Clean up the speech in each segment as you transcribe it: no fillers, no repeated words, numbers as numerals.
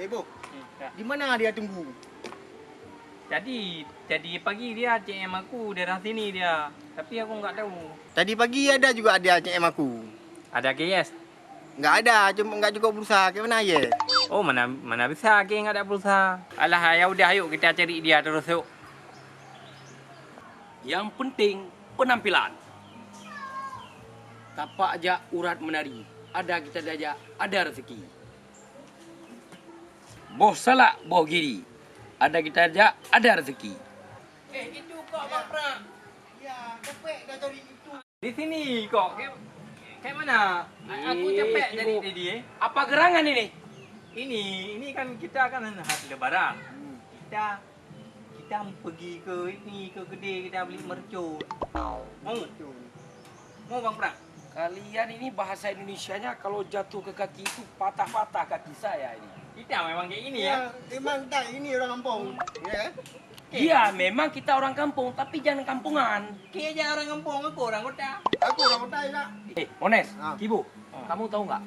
Bu, Ya. di mana dia tunggu? Jadi pagi dia CM aku daerah sini dia. Tapi aku nggak tahu. Tadi pagi ada juga dia CM aku. Ada KS? Nggak ada, cuma nggak cukup pulsa. Ke mana ya? Oh, mana bisa ke nggak ada pulsa. Alah, ya udah ayo kita cari dia terus yuk. Yang penting penampilan. Tapak aja urat menari. Ada kita aja ada rezeki. Boh salah, boh kiri. Ada kita aja ada rezeki. Itu kok Bang Prak. Ya, capek dah cari itu. Di sini kok. Kayak mana? Aku capek jadi tadi Apa gerangan ini? Ini kan kita kan hari lebaran. Kita pergi ke kedai kita beli mercon. Mau Bang Prak? Kalian ini bahasa Indonesianya kalau jatuh ke kaki itu patah-patah kaki saya ini. Kita memang kayak ini ya. Memang tak, ini orang kampung. Ya. Iya, memang kita orang kampung, tapi jangan kampungan. Kayaknya orang kampung, aku orang kota. Aku orang kota ya. Mones, Ah. Kibu, kamu tahu nggak?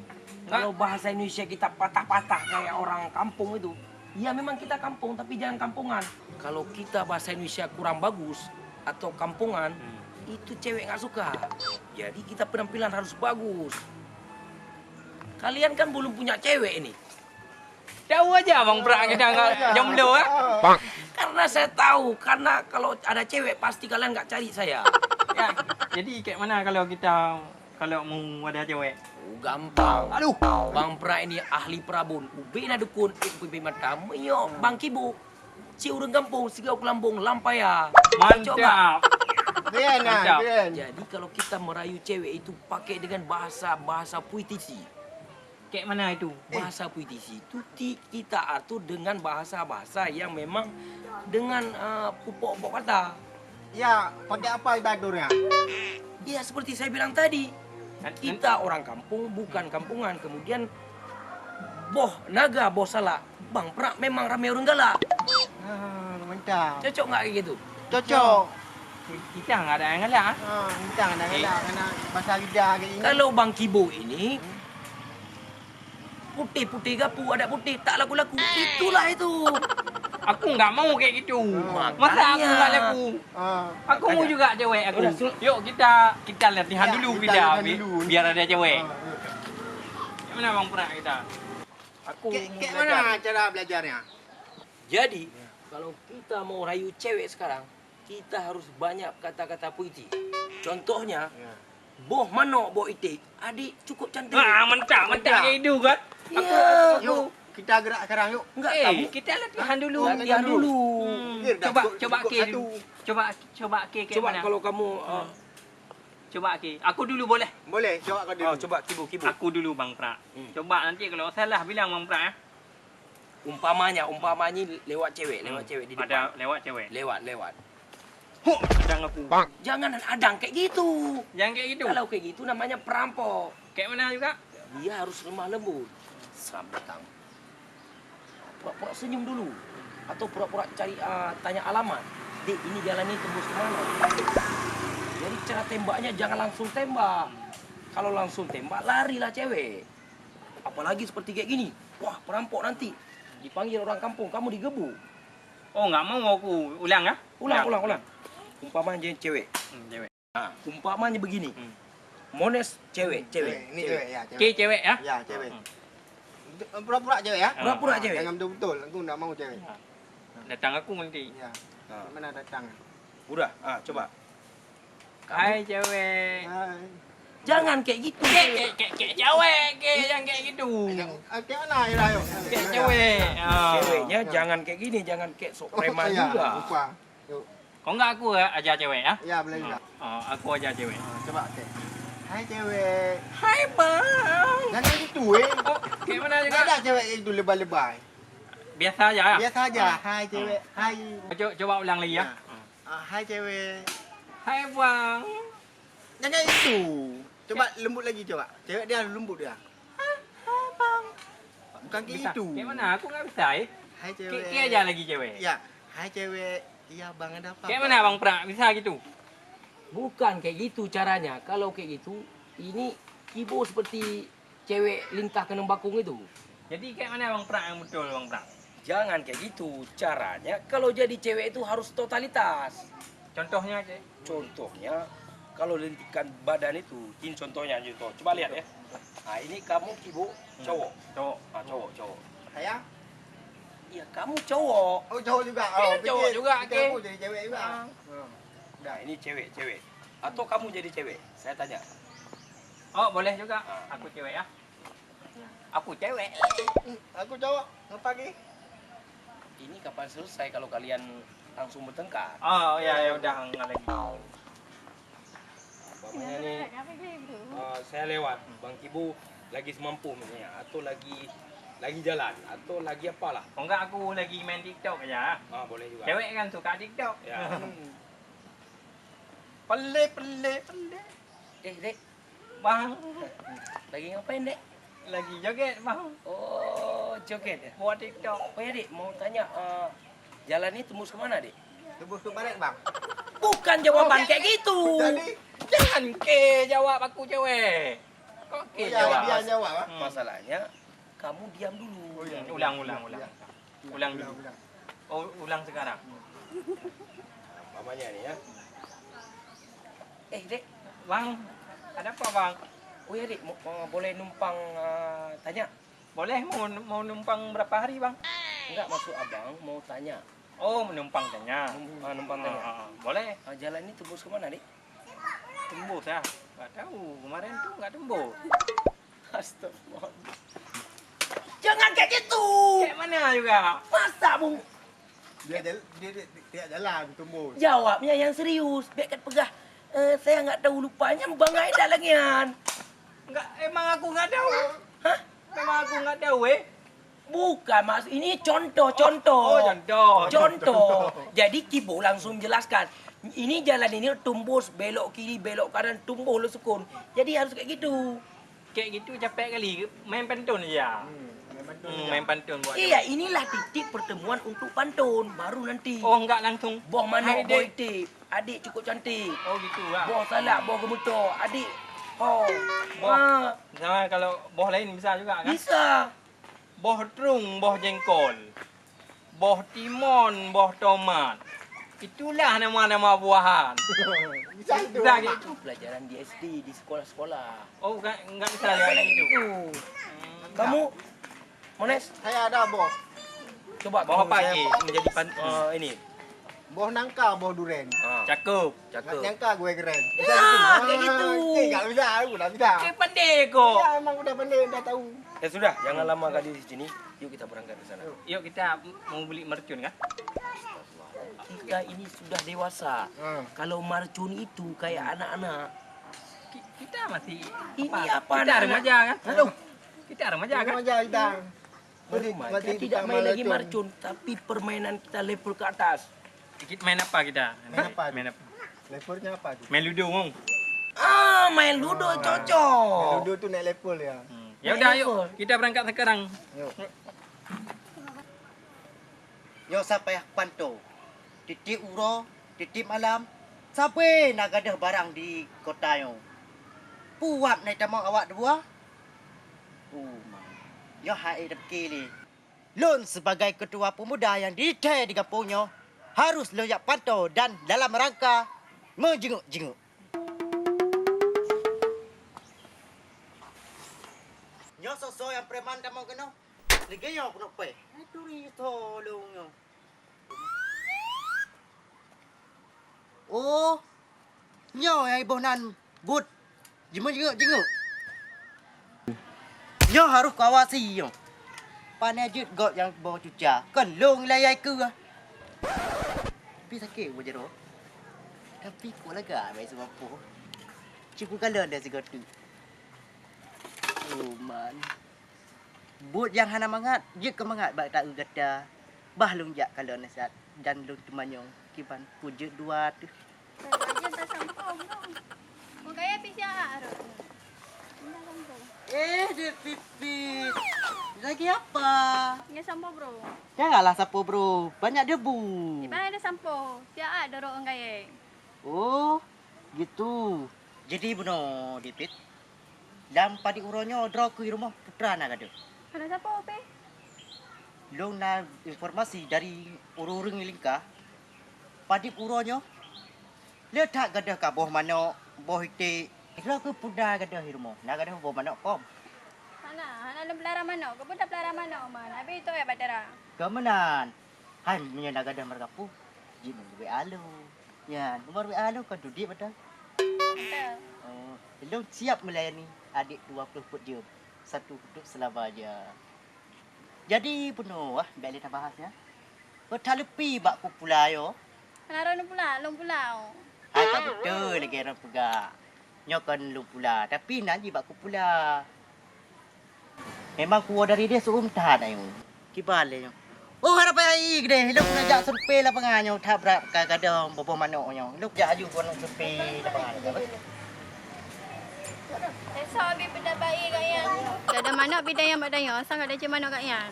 Kalau bahasa Indonesia kita patah-patah kayak orang kampung itu, ya memang kita kampung, tapi jangan kampungan. Kalau kita bahasa Indonesia kurang bagus atau kampungan, itu cewek nggak suka. Jadi kita penampilan harus bagus. Kalian kan belum punya cewek ini. Tahu aja Bang Prak kita nggak jomblo ya. Karena saya tahu, karena kalau ada cewek pasti kalian nggak cari saya. Ya, jadi kayak mana kalau mau ada cewek? Gampang. Aduh. Bang Pra ini ahli perabun. Ubi na dukun, ibu mata yo Bang Kibu. Si urang kampung, si gau kelambung, lampaya. Mantap. Bien lah, Mantap. bien. Jadi kalau kita merayu cewek itu pakai dengan bahasa puitisi. Kayak mana itu? Bahasa puitisi itu kita atur dengan bahasa-bahasa yang memang dengan pupuk-pupuk kata. Ya, pakai apa baturnya? Ya seperti saya bilang tadi. Kita orang kampung, bukan kampungan. Kemudian boh naga, boh salah. Bang Pra memang ramai orang galak. Mantap. Cocok nggak kayak gitu? Cocok. Kita nggak ada yang ngalah. Kita ada kena bahasa lidah kayak ini. Kalau Bang Kibo ini putih-putih gapu, ada putih, tak laku-laku. Itulah itu. Aku nggak mau kayak gitu. Makanya. Masa aku nggak laku? Aku mau Makanya. juga cewek aku. Udah, Yuk kita latihan Ya, dulu kita kita latihan dulu. biar ada cewek. Gimana Bang Prak kita? Aku mau Kayak belajar. mana cara belajarnya? Jadi, kalau kita mau rayu cewek sekarang, kita harus banyak kata-kata puisi. Contohnya, boh mano, boh itik. Adik cukup cantik. Wah, mantap kayak itu kan? Iya. Yuk, kita gerak sekarang yuk. Enggak, kamu Kita latihan dulu. latihan dulu. Biar dah Coba cukup ke satu. dulu. Coba ke kayak Coba mana? kalau kamu... Coba ke. Aku dulu boleh. Boleh, coba kau dulu. coba Kibu. Aku dulu Bang Prak. Coba nanti kalau salah bilang Bang Prak ya. Umpamanya lewat cewek di depan. Ada lewat cewek. Lewat. Ada aku. Jangan adang kayak gitu. Yang kayak gitu. Kalau kayak gitu namanya perampok. Kayak mana juga? Dia harus lemah lembut. Sambutang. Pura-pura senyum dulu. Atau pura-pura cari tanya alamat. Dek, ini jalannya tembus kemana? Jadi cara tembaknya jangan langsung tembak. Kalau langsung tembak, larilah cewek. Apalagi seperti kayak gini. Wah, perampok nanti. Dipanggil orang kampung, kamu digebu. Oh, nggak mau aku. Ulang ya? Ulang. Umpamanya cewek. Cewek. Nah, umpamanya begini. Mones cewek. Ini cewek ya, Oke, cewek ya? Ya, cewek. Pura-pura cewek ya? Pura-pura cewek. Jangan betul-betul, aku enggak mau cewek. Datang aku nanti. Ya. Mana datang? Udah, coba. Hai cewek. Hai. Jangan kayak gitu. Kayak cewek, yang kayak gitu. Kayak mana ya, ayo? Kayak cewek. Ceweknya jangan kayak gini, jangan kayak sok preman juga. Lupa. Yuk. Kok nggak aku aja cewek ya? Ya, boleh juga. Aku aja cewek. Coba, oke. Hai cewek. Hai bang. Jangan gitu, Oh, kayak mana juga? Enggak ada cewek itu lebay-lebay. Biasa aja ya? Biasa aja. Hai cewek. Hai. Coba ulang lagi ya. Hai cewek. Hai bang. Jangan itu. Coba lembut lagi coba. Cewek dia lembut dia. Hai bang. Bukan kayak Bisa. itu. Kayak mana? Aku nggak bisa ya. Hai cewek. Kayak aja lagi cewek. Ya. Hai cewek. Iya bang, ada apa? Kayak mana bang Prak? Bisa gitu? Bukan kayak gitu caranya. Kalau kayak gitu, ini Kibo seperti cewek lintah keneng bakung itu. Jadi kayak mana Bang Prak yang betul Bang Prak? Jangan kayak gitu. Caranya kalau jadi cewek itu harus totalitas. Contohnya Cik. Contohnya kalau lentikan badan itu, ini contohnya gitu. Coba lihat ya. Nah, ini kamu Kibo cowok. Cowok. Ah, cowok. Saya? Iya, kamu cowok. Oh, cowok juga. Iya, cowok fikir- juga, fikir Ki. aku jadi cewek juga. Ah. Nah, ini cewek. Atau kamu jadi cewek? Saya tanya. Oh, boleh juga. Aku cewek ya. Aku cewek. Aku cowok. Ngapa Ki? Ini kapan selesai kalau kalian langsung bertengkar? Oh, ya udah enggak lagi. Umpamanya nih, saya lewat, Bang Kibu lagi semampu misalnya, atau lagi jalan, atau lagi apalah. Oh enggak, aku lagi main TikTok aja. Boleh juga. Cewek kan suka TikTok. Ya. Pelik. Dek, Bang, lagi ngapain, Dek? lagi joget, Bang. Oh, joget ya? Buat TikTok. Oh ya, Dek, mau tanya, jalan ini tembus kemana, Dek? Tebus tu balik bang. Bukan jawaban Oh, kayak gitu. Jadi, Jangan ke jawab aku cewek. Kok ke ya jawab? dia jawab. ah. Masalahnya, kamu diam dulu. Oh, iya. Ulang. Ya. Ulang dulu. Oh, ulang sekarang. Mamanya nih ya. Dek, Bang, ada apa, Bang? oh ya, Dek, boleh numpang tanya? Boleh mau numpang berapa hari, Bang? Enggak, maksud abang mau tanya. Oh, menumpang tanya. Numpang tanya. Boleh. Jalan ini tembus kemana, Dek? Tembus ya? Enggak tahu. Kemarin tuh enggak tembus. Astagfirullah. Jangan kayak gitu. Kayak mana juga? Masa, Bu? Dia jalan tembus. Jawabnya yang serius. Biar kan pegah. Saya nggak tahu lupanya Bang Aida langian. Enggak, emang aku enggak tahu. Hah? Memang aku enggak tahu, Bukan, Mas. Ini contoh. Oh, contoh. Contoh. Jadi Kibo langsung jelaskan. Ini jalan ini tembus, belok kiri, belok kanan, tumbuh lu sukun. Jadi harus kayak gitu. Kayak gitu capek kali. Main pantun aja. Main pantun buat. Iya, inilah titik pertemuan untuk pantun. Baru nanti. Oh, enggak langsung. Boh mana Hai, boy Dek. tip. Adik cukup cantik. Oh, gitu lah. Boh salak, boh gemuto. Adik. Oh. Boh. Ah, Sama kalau boh lain bisa juga kan? bisa. Boh terung, boh jengkol. Boh timun, boh tomat. Itulah nama-nama buahan. Bisa itu. Bisa Bang. gitu. Itu pelajaran di SD, di sekolah-sekolah. Oh, enggak bisa kayak gitu. Kamu, Mones, Saya ada boh. coba Boh kamu apa saya- ini? Menjadi pantun. ini. Boh nangka, boh duren. Cakep. Nggak Cakep. nyangka gue keren. Nah, kayak gitu. Enggak bisa, aku udah bisa. Kayak pandai kok. Ya, emang udah pandai, udah tahu. Ya sudah, jangan lama kali di sini. Yuk kita berangkat ke sana. Yuk kita mau beli mercun kan? Kita ini sudah dewasa. Kalau marcun itu kayak anak-anak. Kita masih Ini apa, Kita anak-anak? remaja kan? Aduh, Kita remaja kan? aja kita. Kita tidak main lagi marcun, tapi permainan kita level ke atas. Kita main apa kita? Main apa? Main apa? Levelnya apa tuh? Main ludo, Mong. Main ludo cocok. Ludo tuh naik level ya. Ya udah, Main yuk. level. Kita berangkat sekarang. Yuk. Yo sampai panto. Titip uro, titip malam. Sampai nak gadah barang di kota yo. Puap naik tamang awak dua. Yo hai kili. Lun sebagai ketua pemuda yang dite di kampungnya harus loyak pantau dan dalam rangka menjenguk-jenguk. Nyo so yang preman kamu kena. Lagi yo kena pe. Itu ri tolong yo. Oh. Nyo yang ibonan but. Jenguk-jenguk. Nyo harus kawasi yo. Panai jut got yang bawa cuca. Kan long layai ke. Tapi sakit bo jero. Tapi kau lega baik sebab apa. Cikgu kala dah segot tu. Oh man. But yang hana mangat, je ke mangat bak tak gata. Bah lung jak kalau nasat dan lung temanyong kiban pujut dua tu. Bagian tak sampung dong. Kung kaya PCR. Dia pipit. Lagi apa? Nga sampo bro. Janganlah sapu bro, banyak debu. Di mana ada sampo? Siya doro ang kaya. Oh, gitu. Jadi benar, Dipit. Dalam padi uronyo draw ke rumah putra nak ada. Anak siapa, Pe? Long na informasi dari urung-urung lingkah. Padip uronyo. Dia tak gadah ka boh manok, boh itik. Kalau ke puda gadah di rumah. Nak gadah boh manok kom. Anak lu pelara mana? Kau pun dah pelara mana, Man? Habis itu ya, Badara. Kemenan. Hai punya nak gadah merkapu. Jin we alu. Ya, nomor we alu kan dudik betul. Betul. Oh, Long siap melayani adik 20 put dia. Satu duduk selamanya. Jadi penuh biar kita bahas ya. Betul lepi bak ku pula yo. Anak lu pula, lu pula. Hai tak betul lagi orang pegak. Nyokan lu pula. Tapi nak je bak ku pula. Memang kuah dari dia suruh tahan ayo. Kibale yo. Oh harap ai gede. Lu nak jak sempe lapangan yo tabrak kadang bobo manok yo. Lu jak aju kon sempe lapangan. Esok habis benda baik kat Yan. Dah ada mana bidang yang mak daya. Asal ada macam mana kat Yan.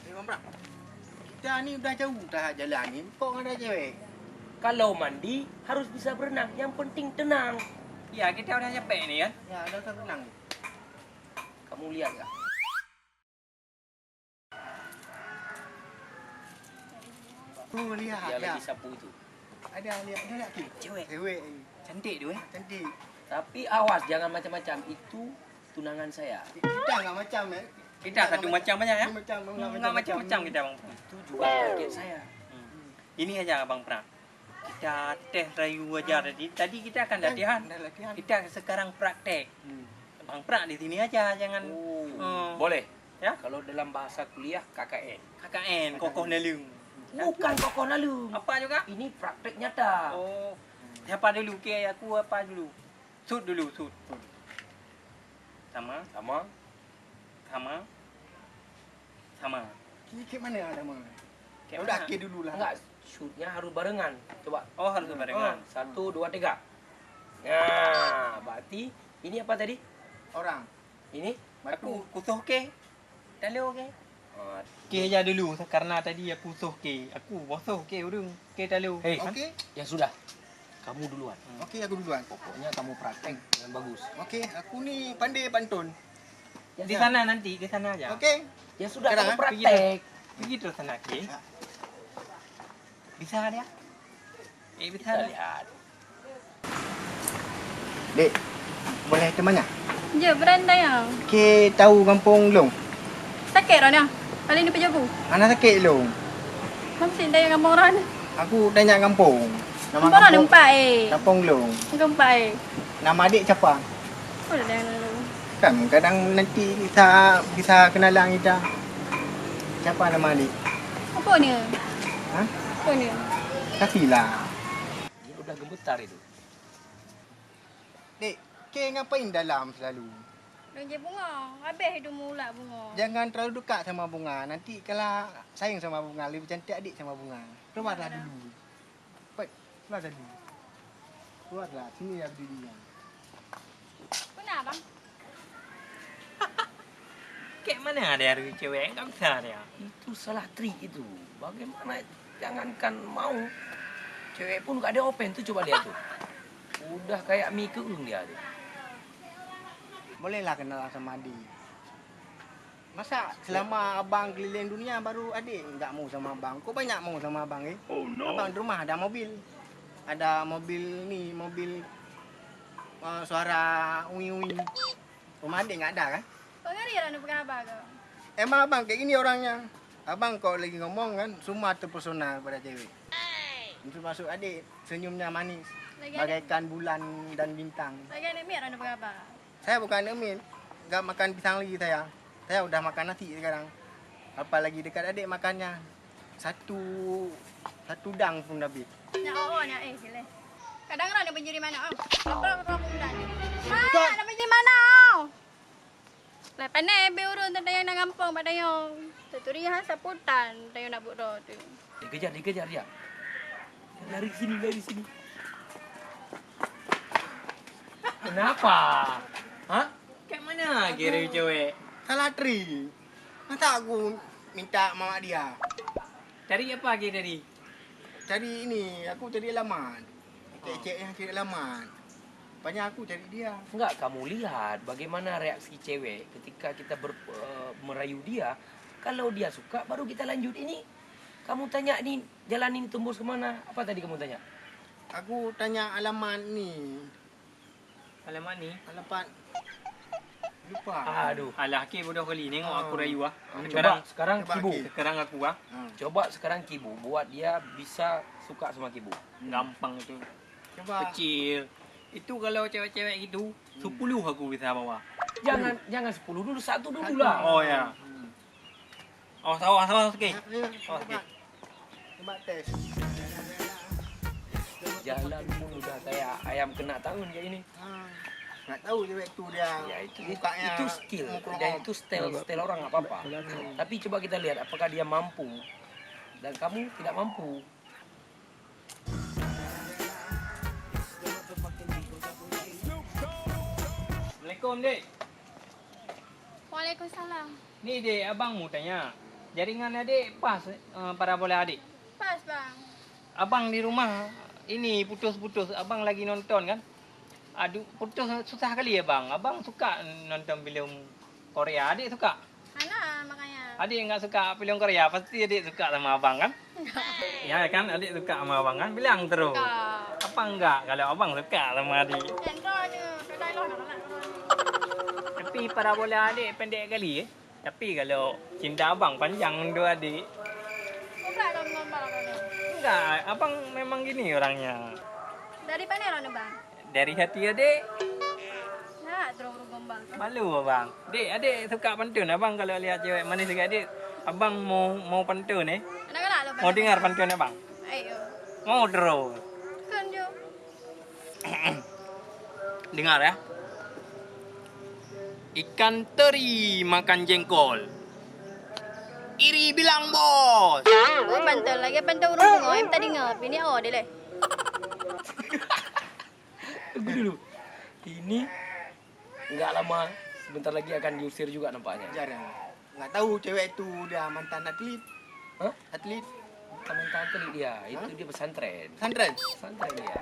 Bang Pram. Kita ni dah jauh dah jalan ni. Kok ada cewek? Kalau mandi harus bisa berenang. Yang penting tenang. Ya, kita udah nyampe ni kan. Ya, dah tak tenang. Kamu lihat tak? Oh, lihat. Dia Ya. lagi sapu itu. Ada lihat ada lagi. Cewek. Cewek. Cantik tu Cantik. Tapi awas jangan macam-macam. Itu tunangan saya. Kita enggak macam Kita satu macam banyak ya. Macam Enggak macam-macam kita Bang Pram. Itu juga target saya. Ini aja Bang Pram. Kita tes rayu aja tadi. Tadi kita akan latihan. Dah latihan. Kita sekarang praktek. Bang Pram di sini aja, jangan Boleh. ya. Kalau dalam bahasa kuliah KKN. KKN, kokoh nalung. Bukan kokoh nalu. Apa juga? Ini praktek nyata. Oh. Siapa dulu? Okey, aku apa dulu? Sud dulu, sud. Sama, Sama. sama. Sama. Kek mana ada mana? Kayak Udah mana? ke dulu lah. Enggak, shootnya harus barengan. Coba. Oh, harus barengan. 1, 2, 3. Nah, berarti ini apa tadi? Orang. Ini? Aku kusuh ke? Dalu ke? Ah, Ke aja dulu karena tadi aku suh ke. Aku bosoh ke urung ke dalu. Hei, Okey. ya sudah. Kamu duluan. Okey, aku duluan. Pokoknya kamu praktek yang bagus. Okey, aku ni pandai pantun. Ya, Di sana nanti, di sana aja. Okey. Ya sudah Sekarang, kamu pergi praktek. Pergi terus sana ke. Bisa dia? Bisa Kita dia. lihat. Dek, boleh temannya? Je, berandai yang. Ke tahu kampung Long. Sakit Rana. Kali ni pejabu. Anak sakit Long. Masih daya kampung Rana. Aku tanya kampung. Nama Kampung Rana kampung. empat Kampung Long. Empat Nama adik siapa? Oh, dah dulu. Kan kadang nanti bisa kenalan kita. Siapa nama adik? Apa ni? Ha? Apa ni? Kasihlah. Ini udah gemetar itu. Dek, ke ngapain dalam selalu? Donje bunga. Habis hidup mula bunga. Jangan terlalu dekat sama bunga. Nanti kalau sayang sama bunga, lebih cantik adik sama bunga. Keluarlah dulu. Cepat, keluar dulu. Keluarlah, sini ya berdiri. Kenapa bang? Kayak mana ada hari cewek enggak bisa dia. Itu salah trik itu. Bagaimana jangankan mau. Cewek pun gak ada open tuh, coba lihat tuh. Udah kayak mie keung dia tuh. Bolehlah kenal sama adik. Masa selama abang keliling dunia baru adik enggak mau sama abang? Kok banyak mau sama abang eh? Oh no. Abang di rumah ada mobil. Ada mobil ni, mobil suara uing-uing. Rumah adik enggak ada kan? Kau ngeri Rana bukan apa kau? Emang abang kayak gini orangnya. Abang kok lagi ngomong kan semua terpesona pada cewek. Itu masuk adik senyumnya manis. Lagi Bagaikan bulan dan bintang. Lagi ada mi Rana bukan apa? Saya bukan emin. Enggak makan pisang lagi saya. Saya udah makan nasi sekarang. Apalagi dekat adik makannya. Satu dang pun habis. Nak nak sila. Kadang Rana penjuri mana? Apa kau bulan? Nak penjuri mana? Lepas ni urun tentang yang nak gampang pada yang terturi han saputan tentang nak buat tu. Dikejar dia. Lari sini. Kenapa? Hah? Kayak mana kira cewek? Salah tri. Masa aku minta mama dia. Cari apa lagi tadi? Cari ini, aku cari alamat. Cek yang cari alamat. Rupanya aku cari dia. Enggak, kamu lihat bagaimana reaksi cewek ketika kita merayu dia. Kalau dia suka, baru kita lanjut. Ini kamu tanya nih, jalan ini tembus kemana? Apa tadi kamu tanya? Aku tanya alamat ni. Alamak ni. Alamat lupa. Aduh. Alah, ke bodoh kali nengok aku rayu ah. Sekarang coba, Kibu. Ki. Sekarang aku ah. Coba sekarang Kibu buat dia bisa suka sama Kibu. Gampang itu. Coba. Kecil. Itu kalau cewek-cewek gitu, 10 aku bisa bawa. Jangan 10 dulu, 1 dulu lah. Oh ya. Oh, sawas sikit. Ya, Oh, coba. Coba tes. Jalanmu udah kayak ayam kena tahun kayak ini. Nggak tahu cewek tu dia. Ya itu mukanya itu skill mukul dan om. itu style orang nggak apa-apa. Tapi coba kita lihat apakah dia mampu dan kamu tidak mampu. Assalamualaikum, Dek. Waalaikumsalam. Ni, Dek, abang mau tanya. Jaringan adik pas parabola adik. Pas bang. Abang di rumah ini putus-putus. Abang lagi nonton kan? Aduh, putus susah kali ya bang. Abang suka nonton filem Korea. Adik suka? Anak makanya. Adik enggak suka filem Korea. Pasti adik suka sama abang kan? Ya kan, adik suka sama abang kan? Bilang terus. Suka. Apa enggak kalau abang suka sama adik? Enronya. Kedai lo nak. Tapi parabola adik pendek kali ya. Tapi kalau cinta abang panjang untuk adik. Berapa kamu ngomong ni? Enggak, abang memang gini orangnya. Dari mana lo bang? Dari hati adik. Nak terus gombal. Malu abang. Dek, adik suka pantun abang kalau lihat cewek manis dekat adik. Abang mau pantun Anak-anak lo bang. Mau dengar pantun abang? Ayo. Mau terus. Kan jo. Dengar ya. Ikan teri makan jengkol. Iri bilang bos. Oh, pantul lagi pantul urung bunga. Em tadi ngap ini oh deh leh. Tunggu dulu. Ini nggak lama, sebentar lagi akan diusir juga nampaknya. Jarang. Nggak tahu cewek tu dia mantan atlet. Hah? Atlet. Teman-teman kali dia, itu dia pesantren. Santren. Pesantren dia.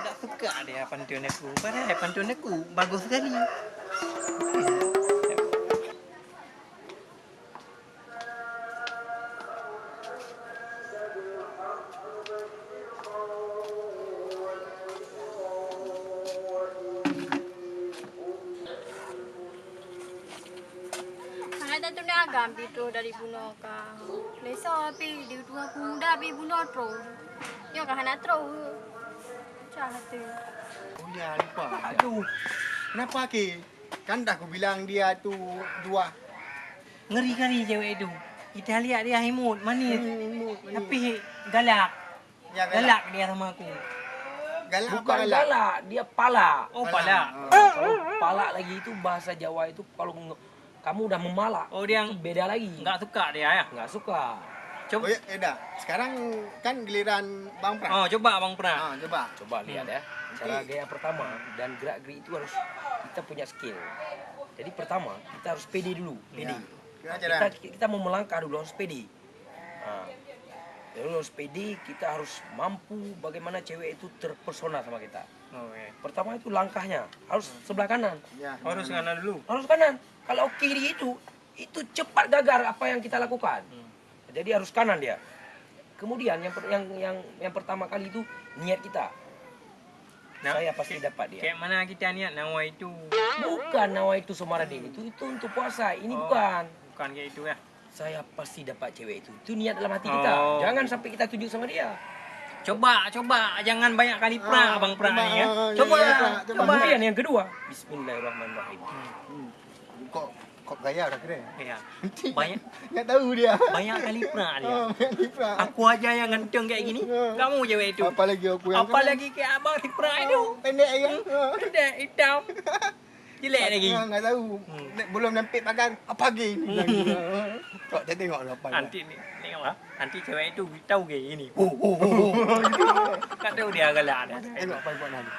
Tak suka dia pantun aku. Padahal pantun aku bagus sekali. Ada tu ni agam itu dari bunuh ka. Lesa api di dua muda api bunuh terus. Yo kah nak terus. Cahat tu. Oh ya, lupa. Aduh, Kenapa Ki? Kan dah aku bilang dia tu dua. ngeri kali cewek itu. Kita lihat dia imut, manis. Manis. Tapi galak. Ya, Galak dia sama aku. Galak apa Bukan galak? galak, dia pala. Oh, Galak. pada. Kalau pala lagi itu bahasa Jawa itu kalau kamu udah memalak. Oh, dia itu beda lagi. enggak suka dia ya. Nggak suka. Oh ya, dah. Sekarang kan giliran Bang Pras. Oh, coba Bang Pra. Coba. Coba lihat ya. Cara gaya pertama dan gerak-gerik itu harus kita punya skill. Jadi pertama kita harus pede dulu, pede. Ya. Nah, kita mau melangkah dulu harus pede. Nah, dulu harus pede, kita harus mampu bagaimana cewek itu terpesona sama kita. Oh, ya. Pertama itu langkahnya harus sebelah kanan. Ya. Harus kanan dulu. Harus kanan. Kalau kiri itu cepat gagal apa yang kita lakukan. Jadi harus kanan dia. Kemudian yang pertama kali itu niat kita. Nah, Saya pasti dapat dia. Kayak mana kita niat nawa itu? Bukan nawa itu Somaradin itu untuk puasa. Ini Oh. bukan. Bukan kayak itu ya. Saya pasti dapat cewek itu. Itu niat dalam hati kita. Oh. Jangan sampai kita tunjuk sama dia. Coba, jangan banyak kali pra, Abang Pra coba, ni ya. coba. Coba. Kemudian yang kedua, Bismillahirrahmanirrahim. Kok gaya dah kira. Ya. Banyak Nggak tahu dia. banyak kali pra dia. Banyak ni Pras. Aku aja yang ganteng kayak gini. Kamu cewek itu. Apalagi aku yang Apalagi kayak abang si pra itu. pendek kan. Ada hitam. Jelek lagi. Nggak tahu. Belum nampik pagar. Apa lagi ni? Kok dia tengok lah apa. Nanti ni tengok lah. Nanti cewek itu tahu kayak gini. Tak tahu dia galak dah. Tengok apa buat nanti.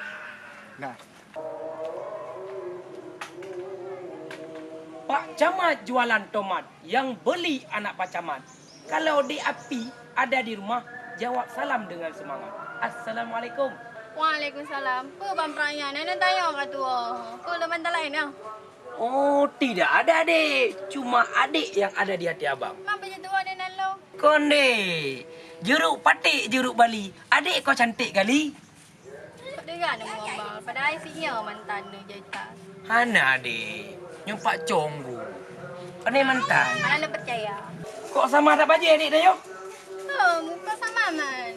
Nah, Pak Camat jualan tomat, yang beli anak Pak Camat. Kalau di api ada di rumah, jawab salam dengan semangat. Assalamualaikum. Waalaikumsalam. Apa bang perayaan? Nenek tanya kat tu. Kau dah bantal lain ya? Oh, tidak ada adik. Cuma adik yang ada di hati abang. Mak macam tu ada nalo. Konde. Jeruk patik, jeruk Bali. Adik kau cantik kali. Tak dengar nama abang. Pada aisinya mantan ni jaitan. Hana adik. Nyumpak conggu. Pandai mantan. Mana percaya? Kok sama tak baju adik dah yuk? Oh, muka sama man.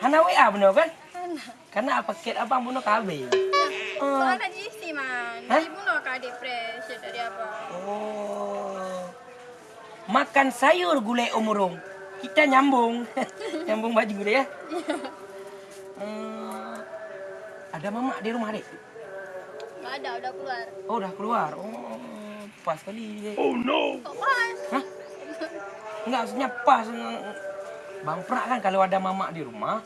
Hana WA benar kan? Mana? Karena paket abang bunuh KB. Kau nak GC man. Hah? Ibu nak adik fresh dari apa? Oh. Makan sayur gulai omorong. Kita nyambung. Nyambung baju dia ya. Ada mamak di rumah adik? Tak ada, udah keluar. Oh, dah keluar. Oh, pas kali. Kok pas? Hah? Enggak, maksudnya pas. Bang Prak kan kalau ada mamak di rumah,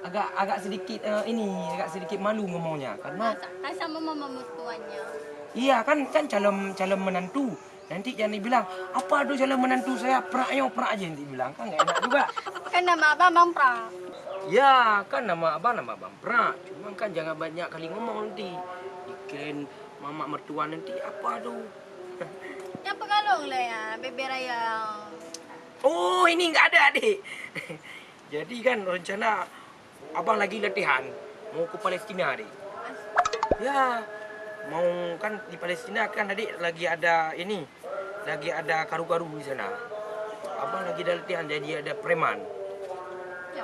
agak sedikit agak sedikit malu ngomongnya karena Kan sama mama mertuanya. iya kan calon menantu. Nanti jangan dibilang apa aduh calon menantu saya Prak aja nanti bilang kan enggak enak juga. Kan nama abang Bang Pra. Ya, kan nama abang nama Bang Prak. Cuma kan jangan banyak kali ngomong nanti. Dikirain mamak mertua nanti apa aduh. Yang pengalung lah ya, bebe raya. Oh, ini enggak ada adik. Jadi kan rencana abang lagi latihan mau ke Palestina adik. Ya, mau kan di Palestina kan adik lagi ada ini, lagi ada karu-karu di sana. Abang lagi ada latihan jadi ada preman. Ya.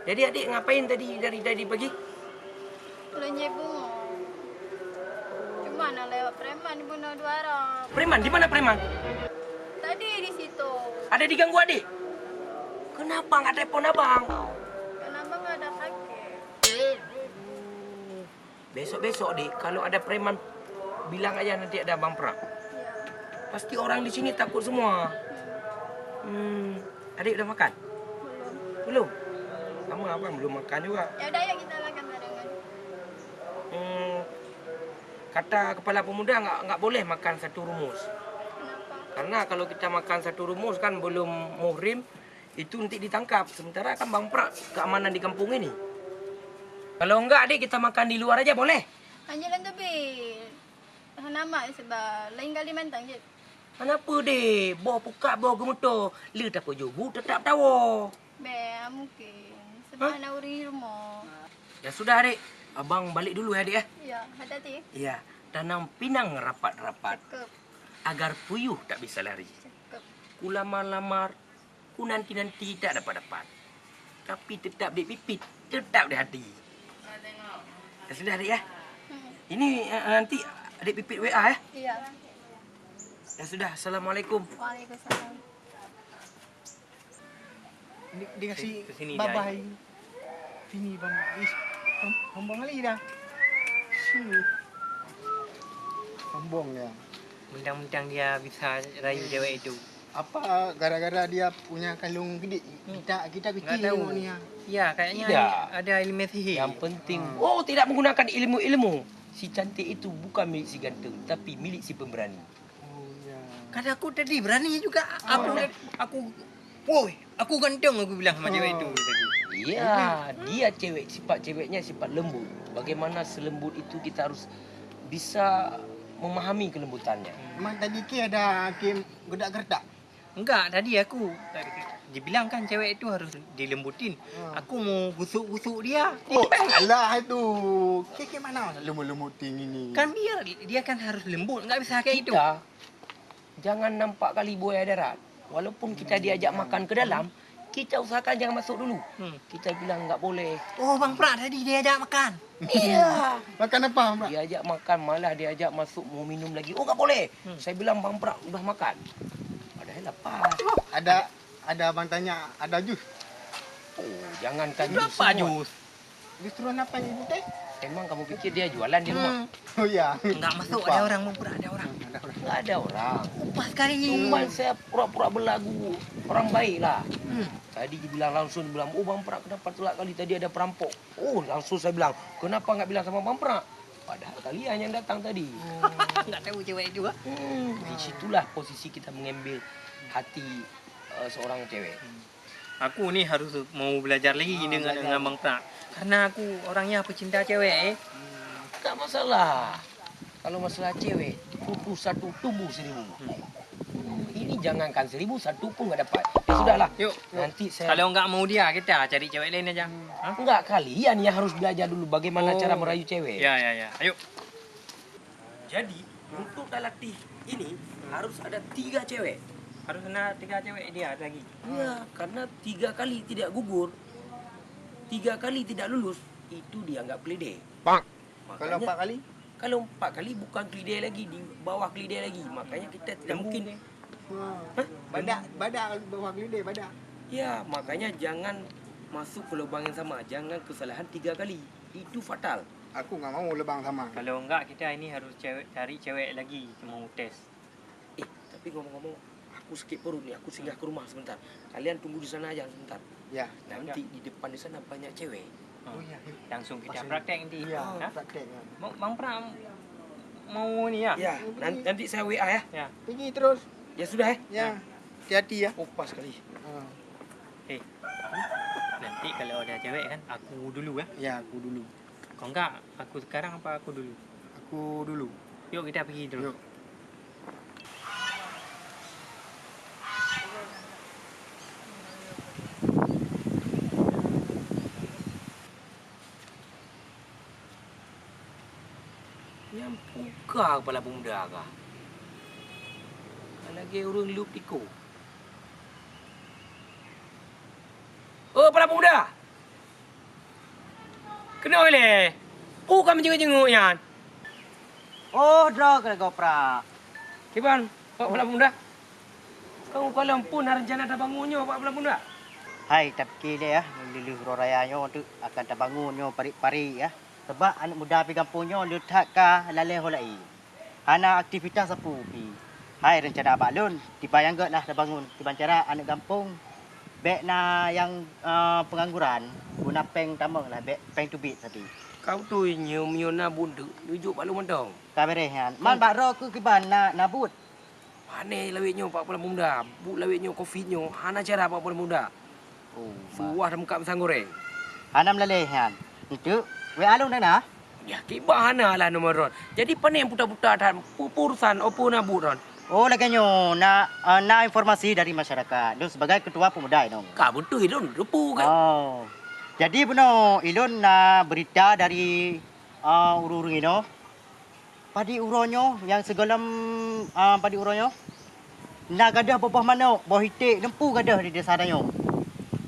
Jadi adik ngapain tadi dari pagi? Belanja bunga. Cuma nak lewat preman di bunuh dua orang. Preman di mana preman? Tadi di situ. Ada diganggu adik? Kenapa nggak telepon abang? Kenapa nggak ada pakai? Besok-besok adik kalau ada preman bilang aja nanti ada Bang Prak. Ya. Pasti orang di sini takut semua. Adik udah makan? Belum. Belum? Sama abang belum makan juga. Ya udah yuk kita makan barengan. Kata kepala pemuda nggak boleh makan satu rumus. Kenapa? Karena kalau kita makan satu rumus kan belum muhrim, itu nanti ditangkap. Sementara kan Bang Prak keamanan di kampung ini. Kalau enggak adik kita makan di luar aja boleh? Anjalan tu bil. Nama sebab lain kali mentang je. Kenapa deh? Bawa pukat, bawa gemuto. Lu tak apa jogu, tetap tahu. Be, mungkin. Sebab nak uri rumah. Ya sudah adik, abang balik dulu ya adik ya. Ya, hati-hati. Iya, tanam pinang rapat-rapat Cakep. agar puyuh tak bisa lari. Cakep. Ku lamar-lamar, ku nanti-nanti tak dapat-dapat. Tapi tetap dipipit, tetap di hati. Ya sudah adik ya. Ini nanti adik pipit WA ya. Iya. Ya sudah, Assalamualaikum. Waalaikumsalam. Dia kasih Ke sini babah. Sini bang. Sombong kali dah. Sini. Sombong ya. Mentang-mentang dia bisa rayu cewek itu. Apa gara-gara dia punya kalung gede? Kita Nggak kecil tahu. ni. Ya, kayaknya Tidak. ada ilmu sihir. Yang penting, oh tidak menggunakan ilmu-ilmu. Si cantik itu bukan milik si ganteng, tapi milik si pemberani. Oh ya. Kata aku tadi berani juga. Aku ganteng aku bilang sama cewek itu tadi. Iya, dia cewek, sifat ceweknya sifat lembut. Bagaimana selembut itu kita harus bisa memahami kelembutannya. Memang tadi ki ada kim gedak-gerdak. Enggak, tadi dia bilang kan cewek itu harus dilembutin. Aku mau busuk-busuk dia. Oh, alah itu. Ki mana lemut-lemutin ini? Kan dia kan harus lembut, enggak bisa kayak itu. Kita jangan nampak kali buaya darat. Walaupun kita diajak makan ke dalam, kita usahakan jangan masuk dulu. Kita bilang enggak boleh. Oh, Bang Prak tadi dia ajak makan. Iya. Makan apa, Mbak? Diajak makan, malah diajak masuk mau minum lagi. Oh, enggak boleh. Saya bilang Bang Prak udah makan. Padahal lapar. Ada abang tanya, ada jus? Oh, jangankan jus Berapa semua. jus? Justru apa ibu teh? Emang kamu pikir dia jualan di rumah? Oh ya. Enggak masuk, ada orang Bang Prak, ada orang. Enggak ada orang. Pas kali ini. Cuma saya pura-pura berlagu orang baik lah. Tadi dibilang oh Bang Prak kenapa telak kali tadi ada perampok. Oh langsung saya bilang, kenapa nggak bilang sama Bang Prak? Padahal kalian yang datang tadi. Enggak tahu cewek itu. Di situlah posisi kita mengambil hati seorang cewek. Aku ni harus mau belajar lagi dengan Bang Prak. Karena aku orangnya pecinta cewek. Tak masalah. Kalau masalah cewek, putus satu tumbuh 1000. Ini jangankan 1000, satu pun nggak dapat. Ya sudahlah. Yuk. Nanti saya... Kalau enggak mau dia, kita cari cewek lain aja. Hah? Enggak, kalian yang harus belajar dulu bagaimana cara merayu cewek. Ya. Ayo. Jadi, untuk latih ini harus ada 3 cewek. Harus kena 3 cewek dia lagi. Ya, karena 3 kali tidak gugur, 3 kali tidak lulus, itu dianggap kelidai. Kalau 4 kali? Kalau 4 kali bukan kelidai lagi, di bawah kelidai lagi. Makanya kita tidak mungkin. Hah? Badak bawah gelidai, badak. Ya, makanya jangan masuk ke lubang yang sama. Jangan kesalahan 3 kali. Itu fatal. Aku nggak mau lubang sama. Kalau enggak, kita ini harus cari cewek lagi mau tes. Tapi ngomong-ngomong, aku sakit perut nih. Aku singgah ke rumah sebentar. Kalian tunggu di sana aja sebentar. Ya. Nanti di depan di sana banyak cewek. Oh iya. Langsung kita praktek nanti. Iya, Hah? praktek. Bang Prak mau ni ya? Ya, nanti saya WA ya. Ya. Pergi terus. Ya sudah ya. Ya. Hati-hati ya. Oh, pas sekali. Nanti kalau ada cewek kan, aku dulu ya. Ya, aku dulu. Kalau enggak, aku sekarang apa aku dulu? Aku dulu. Yuk kita pergi dulu. Yuk. Yang buka kepala pemuda kah? Lagi orang lup tiko. Oh, kepala pemuda. Kena boleh. Bukan menjenguk-jenguk yan. Oh, draw ke Gopra. Kiban, Pak Kepala Pemuda. Kau kalau pun ada rencana dah bangunnya Pak Kepala Pemuda. Hai, tapi dia ya, lulu raya nyo tu akan terbangun nyo pari-pari ya. Sebab anak muda pi kampung nyo letak ka lalai holai. Hana aktivitas sapu pi. Hai, rencana abak lun dibayang gak lah terbangun di bancara anak kampung. Bek na yang pengangguran guna peng tamang lah, bek peng to beat tadi. Kau tu nyium na bundu, tujuk Pak Lu Mentong. Kaberehan. Man bak ro ku kiban na nabut. Pane lawitnya Pak Kepala Pemuda. Bu lawitnya covidnya. Hana cara Pak Kepala Pemuda. Oh, Suah dah muka pisang goreng. hanam lelehan. Itu we alung na. Ya, kibah hana lah nomor ron. Jadi panen buta-buta dan pupurusan opo na buron. Oh, laganyo na informasi dari masyarakat. Lu sebagai ketua pemuda ini. Ka betul idon, rupu kan. Oh. Jadi benar ilun na berita dari urung ini. Padi uronyo yang segolam padi uronyo. Na gadah bawah mana? Bawah hitik lempu gadah di desa dayo.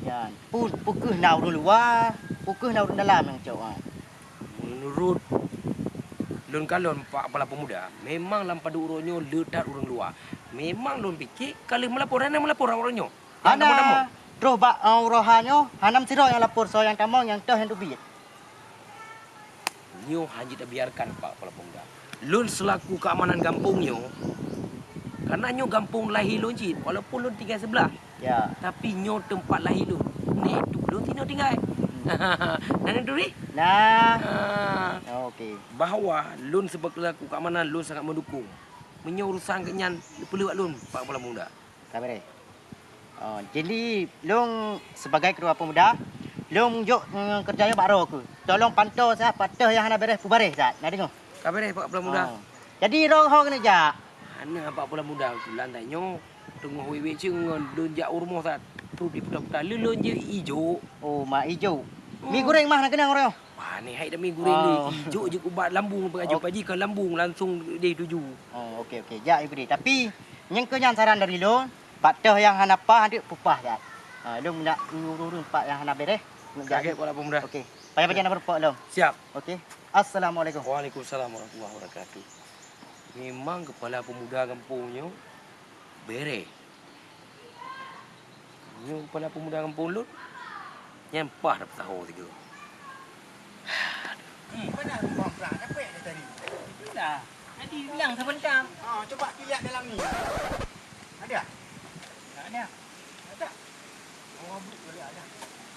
Ya, pukul na urung luar, pukul na urung dalam yang cok. Menurut Lun Kalon Pak Kepala Pemuda, memang lampadu uronyo ledak urang luar. Memang lun fikir kalau melapor uronyo. Hana terus bak urohanyo, hanam siro yang lapor so yang tamong yang teh yang tubit. Nyo haji tak biarkan Pak Kepala Pemuda. Lun selaku keamanan kampungnya, karena nyo kampung lahir lun cit, walaupun lun tinggal sebelah. Ya. Tapi nyo tempat lahir lun. Ni tu lun tinggal. Nana duri? Nah. Okey. Bahawa lun sebagai pelaku keamanan lun sangat mendukung. Menyo urusan kenyan perlu buat lun Pak Kepala Pemuda. Kabare. Oh, jadi long sebagai ketua pemuda, long jok kerjanya baro aku. Tolong pantau saya patah yang hana beres pubares sat. Nak dengar? Kabar Pak Kepala Pemuda. Oh. Jadi rong ho kena jak. Ana Pak Kepala Pemuda lantainya tengah wewe cengon lun jak rumah sat. Tu di putar-putar lun je hijau. Oh, mak hijau. Mi goreng mah nak kena orang. Wah, ni hai dah mi goreng ni. Hijau je ubat lambung pengajuk pagi ke lambung langsung dia tuju. Oh, okey. Jak ibu dia. Tapi yang kenyasaran dari lo, patah yang hana pa handik pupah jak. Lo nak urus pak yang hana beres. Kaget Kepala Pemuda. Okey. Payah baca nombor pak lo. Siap. Okey. Assalamualaikum. Waalaikumsalam warahmatullahi wabarakatuh. Memang Kepala Pemuda kampungnya beres. Ni Kepala Pemuda kampung lu nyampah dah petahun tiga. Mana rumah Prak? Apa yang dia tadi? Itulah. Tadi bilang sebentar. Coba lihat dalam ni. Ada? Tak ada. Ada. Oh, boleh ada.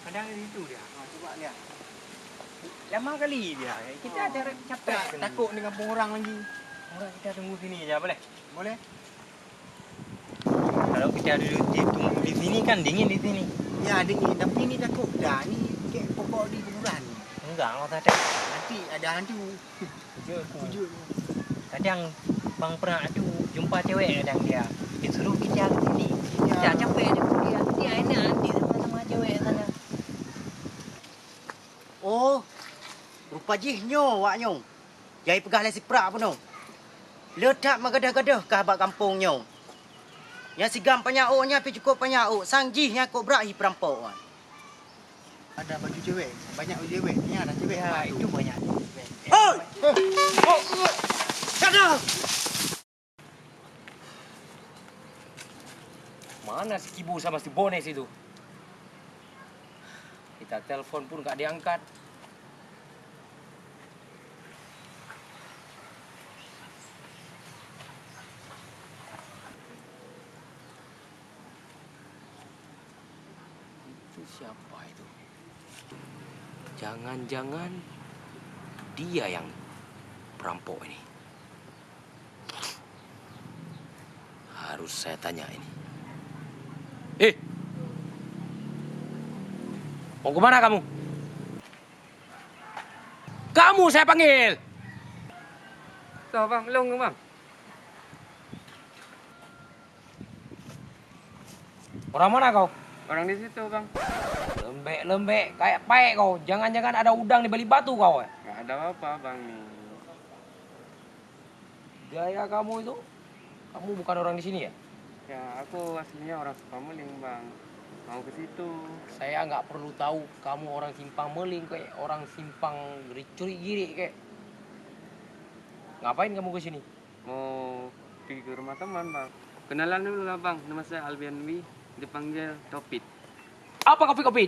Kadang itu dia. Coba lihat. Lama kali dia. Kita ada capek. Takut dengan orang lagi. Orang kita tunggu sini aja boleh? Boleh? Kalau kita duduk tunggu di sini kan dingin di sini. Ya dengin, tapi ni takut dah. Ni kek pokok di kuburan. Enggak, kau tak ada. Nanti ada hantu. Tujuh. Kadang bang pernah ada jumpa cewek kadang dia. Dia suruh kita ke sini. Kita capek dia enak nanti sama cewek sana. Oh, rupa jihnyo waknyo. Jai pegah le siprak pun no. Letak magadah-gadah ke abak kampungnya. Yang sigam panyauknya pi cukup panyauk. Sangjihnya kok berahi perampok. Ada baju cewek. Banyak baju cewek. Ni ada cewek. Ya, itu banyak. Hoi! Kada! Mana si Kibu sama si Bones itu? Kita telepon pun gak diangkat. Itu siapa itu? Jangan-jangan dia yang perampok ini. Harus saya tanya ini. Mau kemana kamu? Kamu saya panggil. Tuh bang, lung bang. Orang mana kau? Orang di situ bang. Lembek-lembek kayak paek kau. Jangan-jangan ada udang di balik batu kau. Gak ada apa bang nih. Gaya kamu itu. Kamu bukan orang di sini ya? Ya aku aslinya orang Sukameling bang. Mau ke situ. Saya nggak perlu tahu kamu orang simpang meling kayak orang simpang curi giri kayak. Ngapain kamu ke sini? Mau pergi ke rumah teman bang. Kenalan dulu lah bang. Nama saya Albian Wi. Dipanggil Topit. Apa kopi-kopi?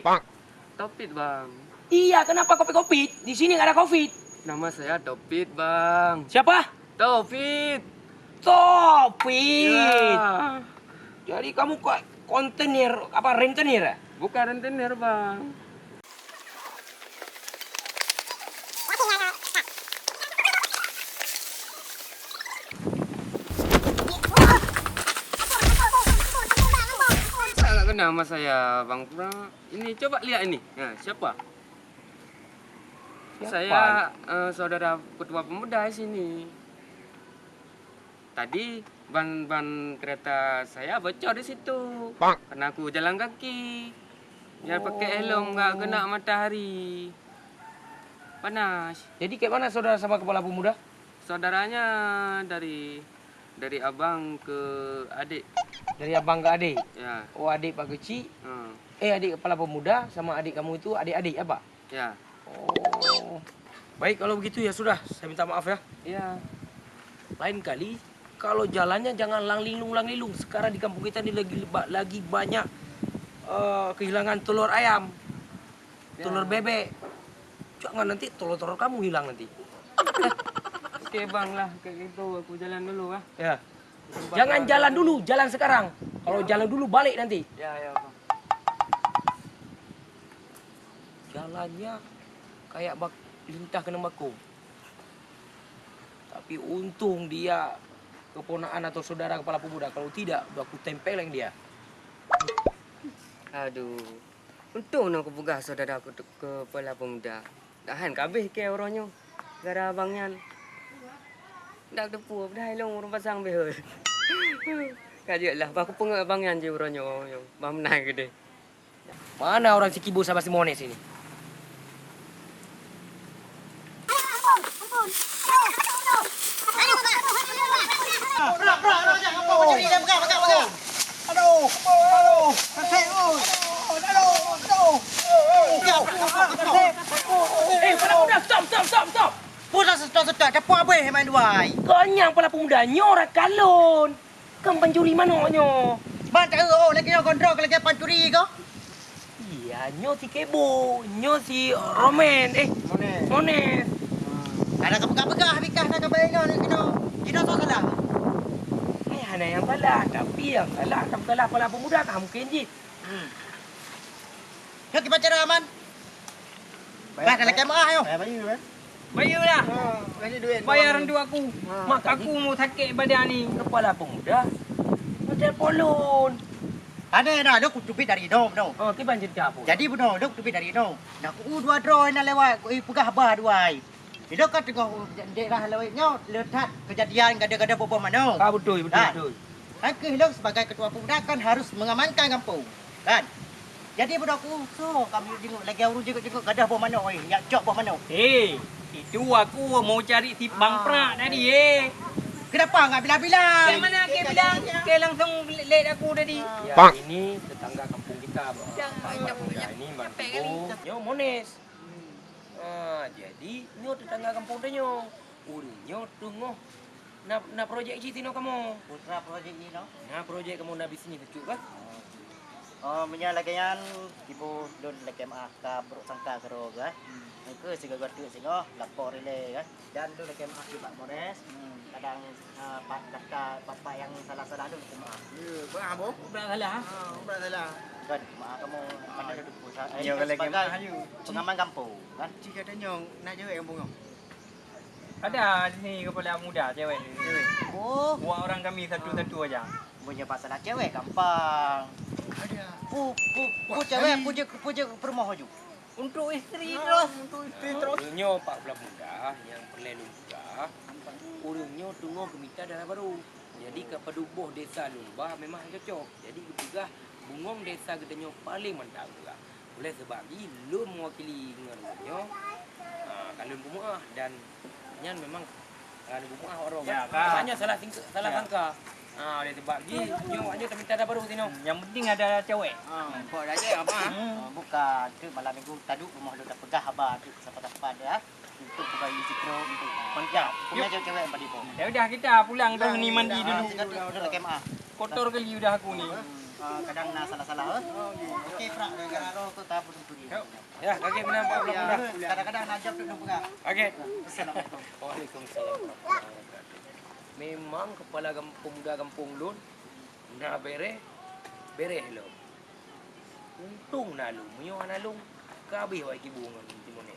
Topit bang. Iya, kenapa kopi-kopi? Di sini nggak ada covid. Nama saya Topit bang. Siapa? Topit. Topit. Ya. Jadi kamu kok kontenir apa rentenir ya? Bukan rentenir bang. Saya kenal nama saya bang Pura. Ini coba lihat ini. Nah, siapa? Saya saudara ketua pemuda di sini. Tadi ban kereta saya bocor di situ. Karena aku jalan kaki. Biar pakai helm nggak kena matahari. Panas. Jadi kayak mana saudara sama kepala pemuda? Saudaranya dari abang ke adik. Dari abang ke adik. Ya. Oh, adik Pak Kecil. Hmm. Adik kepala pemuda sama adik kamu itu adik-adik apa? Ya. Oh. Baik kalau begitu ya sudah, saya minta maaf ya. Ya. Lain kali kalau jalannya jangan lang-linglung. Sekarang di kampung kita ini lagi banyak kehilangan telur ayam, telur bebek. Jangan nanti telur-telur kamu hilang nanti. Oke bang lah, kayak gitu. Aku jalan dulu ah. Ya. Jangan jalan dulu, jalan sekarang. Kalau jalan dulu balik nanti. Ya bang. Jalannya kayak lintah kena bakung. Tapi untung dia keponakan atau saudara kepala pemuda. Kalau tidak, udah aku tempeleng dia. Aduh. Untung aku pegah saudara aku kepala pemuda. Tahan kabeh ke orangnya. Gara abangnya. Dak depu dah long orang pasang behel. Kajilah, aku pengak abangnya je orangnya. Bang menang gede. Mana orang si Kibu sama si Mones ini? Kepala pemuda, stop. Pulang sedot-sedot, dah puas habis main duai. Konyang kepala pemuda, nyorak kalon. Kan pencuri manonyo. Ban tak oh lagi yang kontrol lagi pancuri kau. Iya, nyo si Kebo, nyo si Romen, Mones. Ada kapegah bikah nak kebayang ni kena. Kena so salah. Hana yang salah, tapi yang salah kepala pemuda kamu kenji. Nak kita baca aman. Bah dalam kamera yo. Bayarlah. Kasih duit. Bayaran tu aku. Maka Aku mau sakit badan ni. kepala pemuda model polon. Ada dah dok kutubit dari no no. Oh, ke banjir ke apa? Jadi benar dok kutubit dari no. Nak dua draw nak lewat pegah bah dua. Dia kan tengah daerah lewatnya letak kejadian gada-gada boboh mana. Betul, Kan? betul. Aku hilang sebagai ketua pemuda kan harus mengamankan kampung. Kan? Jadi budak aku, so kami tengok lagi orang jenguk-jenguk gadah bawah mana oi, yang cok bawah mana. Itu aku mau cari si Bang Prak tadi Kenapa enggak bilang-bilang? Yang mana ke bilang? Ke langsung let aku tadi. Ya, ini tetangga kampung kita, Bang. Ya, ini Bang Tibo. Nyo Mones. Jadi nyo tetangga kampung dia nyo. Nyo tunggu. Na projek citi no kamu. Putra projek ni no. Na projek kamu na bisnis tu kan? Oh, punya lagian ibu don lagi mah ka bro sangka karo kan. Ke siga gatu singo lapor ile kan. Dan don lagi mah di Pak Mores. Kadang pak kata bapak yang salah-salah don mah. Bah, boh. Tak salah. Tak salah. Kan mah kamu mana duduk pusat. Yo kalau lagi mah ayu. Pengaman kampung kan. Jika ada nyong nak cewek kampung kau. Ada di sini kepala muda cewek ni. Oh, Buat orang kami satu-satu aja. punya pasalah cewek gampang. Ada. Pu cewek puja permoh ju. Untuk isteri terus. Untuk isteri terus. Nyo Pak Belah Muda yang perlu juga. Urungnya tunggu gemita darah baru. Jadi kepada buah desa Lumbah memang cocok. Jadi juga bungong desa gedenya paling mantap juga. Oleh sebab lu mewakili ngenyo. Kalau bumuah dan nyan memang kalau bumuah orang. Ya, kan. Banyak salah sangka. Oleh sebab nyo minta darah baru sini. Yang penting ada cewek. Kau dah je apa? Bukan, tu malam minggu tadi rumah lu dah pegah abah tu siapa-siapa dia. Untuk bukan isi pro untuk. Ya, punya cewek yang padipo. Ya udah kita pulang dah ni mandi dulu. Udah lagi mah. Kotor kali udah aku ni. Kadang nak salah-salah. Okey, Prak, kalau tu tak pun tu. Ya, kaki benar Pak Belah Muda. Kadang-kadang najab tu pegah. Okey. Assalamualaikum. Waalaikumsalam. Memang kepala pemuda kampung Lun nak bereh lo. Untung na lu, munyo na lu. Kabeh wa iki bungon timone.